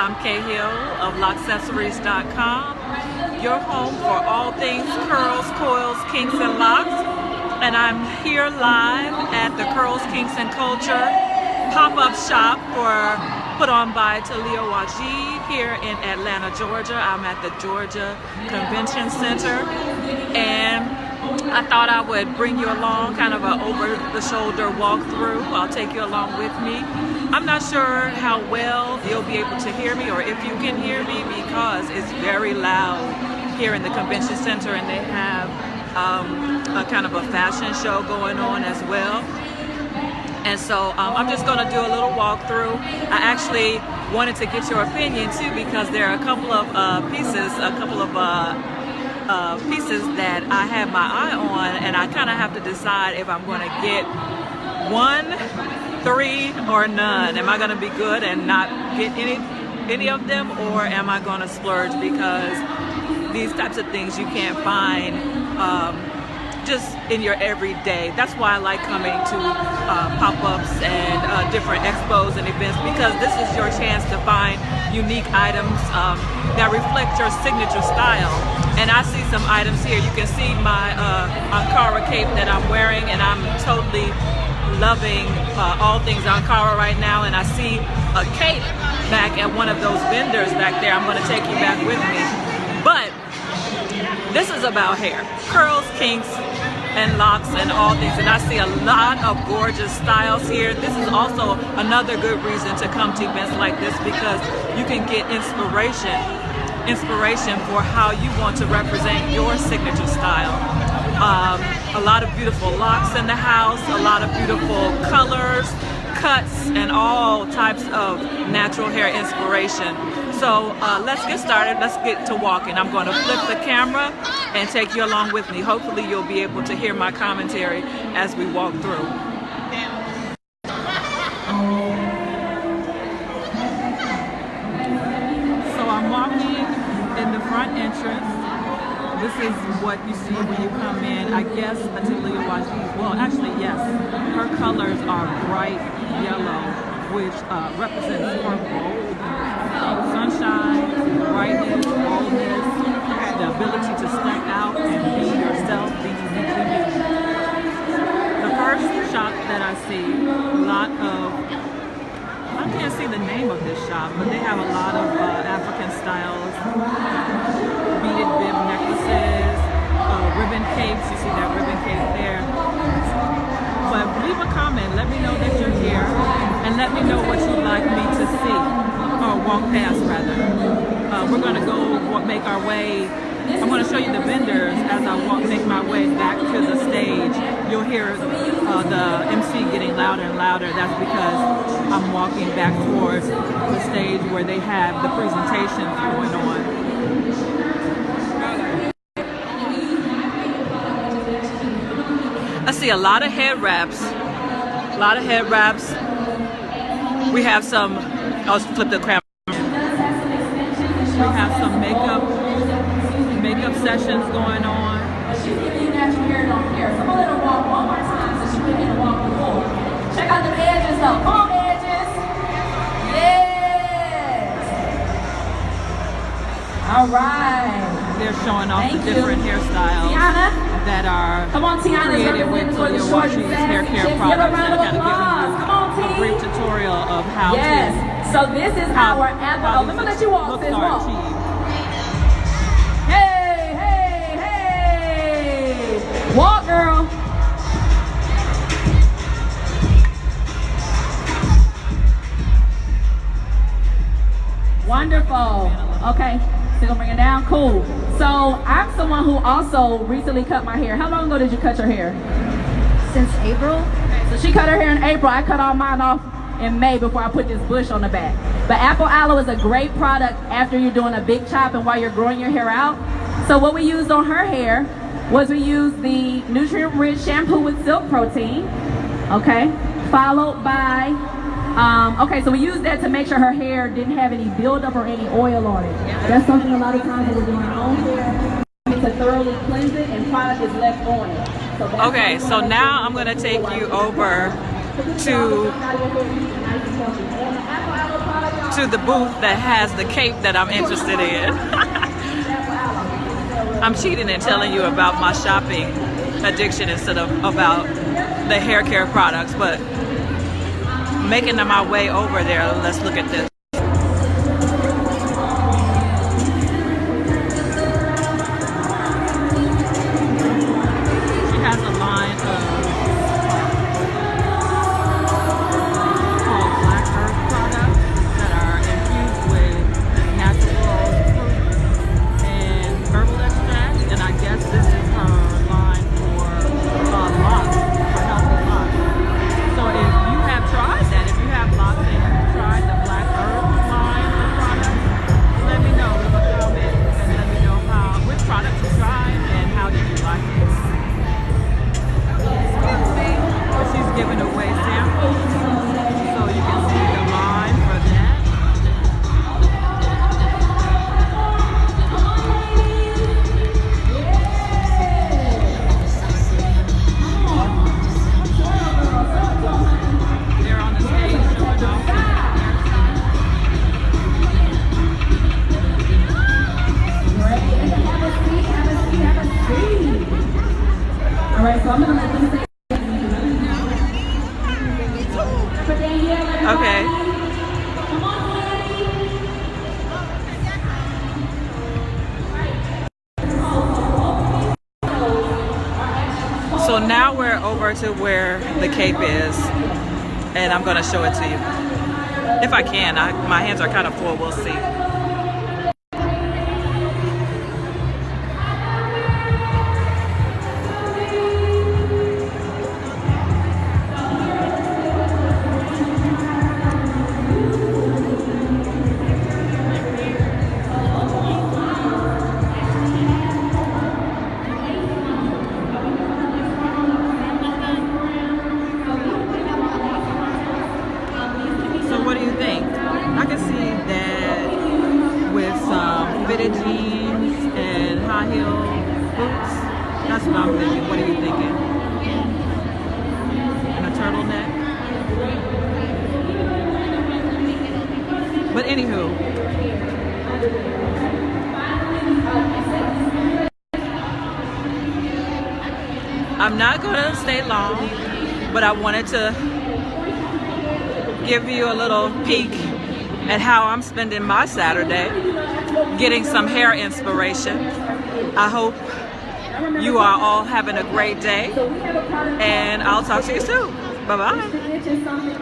I'm K.Hill of LockAccessories.com, your home for all things curls, coils, kinks, and locks. And I'm here live at the Curls, Kinks, and Culture pop-up shop put on by Talia Wajid here in Atlanta, Georgia. I'm at the Georgia Convention Center, and I thought I would bring you along, kind of a over-the-shoulder walkthrough. I'll take you along with me. I'm not sure how well you'll be able to hear me, or if you can hear me, because it's very loud here in the convention center, and they have a kind of a fashion show going on as well. And so I'm just going to do a little walkthrough. I actually wanted to get your opinion too, because there are a couple of pieces that I have my eye on, and I kind of have to decide if I'm going to get 1, 3, or none. Am I going to be good and not get any of them, or am I going to splurge, because these types of things you can't find just in your everyday. That's why I like coming to pop-ups and different expos and events, because this is your chance to find unique items that reflect your signature style. And I see some items here. You can see my Ankara cape that I'm wearing, and I'm totally loving all things Ankara right now. And I see a cape back at one of those vendors back there. I'm going to take you back with me. But this is about hair, curls, kinks, and locks, and all things. And I see a lot of gorgeous styles here. This is also another good reason to come to events like this, because you can get inspiration for how you want to represent your signature style. A lot of beautiful locks in the house, a lot of beautiful colors, cuts, and all types of natural hair inspiration. So let's get started. Let's get to walking. I'm going to flip the camera and take you along with me. Hopefully you'll be able to hear my commentary as we walk through. So I'm walking in the front entrance. This is what you see when you come in. I guess Talia Wajid, well actually yes, her colors are bright yellow, which represents her bold sunshine, brightness, boldness, the ability to stand out and be yourself, be uniquely you. The first shop that I see, a lot of, I can't see the name of this shop, but they have a lot of African styles, beaded bib necklaces, ribbon capes. You see that ribbon cape there. But leave a comment, let me know that you're here, and let me know what you'd like me to see, or walk past rather. We're going to go make our way. I'm going to show you the vendors as I make my way back to the stage. You'll hear the MC getting louder and louder. That's because I'm walking back towards the stage where they have the presentations going on. I see a lot of head wraps. We have some, I'll flip the camera. We have some makeup sessions going on. She's giving you natural hair, don't care. Come on, let her walk one more time so she can get to walk the floor. Check out the edges though. Come on, edges. Yes. All right. They're showing off the different hairstyles that are created with Talia Wajid's hair care products, and kind of giving you a brief tutorial of how to. So this is our apple. Oh, let me let you walk this walk. Hey, hey, hey. Walk, girl. Wonderful. Okay. So gonna bring it down. Cool. So I'm someone who also recently cut my hair. How long ago did you cut your hair? Since April. So she cut her hair in April. I cut all mine off in May before I put this bush on the back. But apple aloe is a great product after you're doing a big chop and while you're growing your hair out. So what we used on her hair was we used the nutrient-rich shampoo with silk protein, okay, followed by, okay, so we used that to make sure her hair didn't have any buildup or any oil on it. That's something a lot of times when we're doing our own hair, to thoroughly cleanse it and product is left on it. Okay, so now I'm going to take you over to the booth that has the cape that I'm interested in. I'm cheating and telling you about my shopping addiction instead of about the hair care products, but making my way over there, let's look at this. She has a line of called Black Earth products that are infused with natural fruit and herbal extract, and I guess this is her line for locks, for healthy locks. So if you have tried that, if you have locks and you've tried the Black Earth line of products, let me know in the comments and let me know which products you tried and how did you like it. She's giving away samples, so you can see the line for that. They're on the stage showing off their All right, so I'm gonna let them say. Okay. So now we're over to where the cape is, and I'm going to show it to you. If I can, my hands are kind of full, we'll see. What do you think? I can see that with some fitted jeans and high heel boots. That's what I'm thinking. What are you thinking? And a turtleneck? But anywho, I'm not going to stay long, but I wanted to give you a little peek at how I'm spending my Saturday, getting some hair inspiration. I hope you are all having a great day, and I'll talk to you soon. Bye-bye.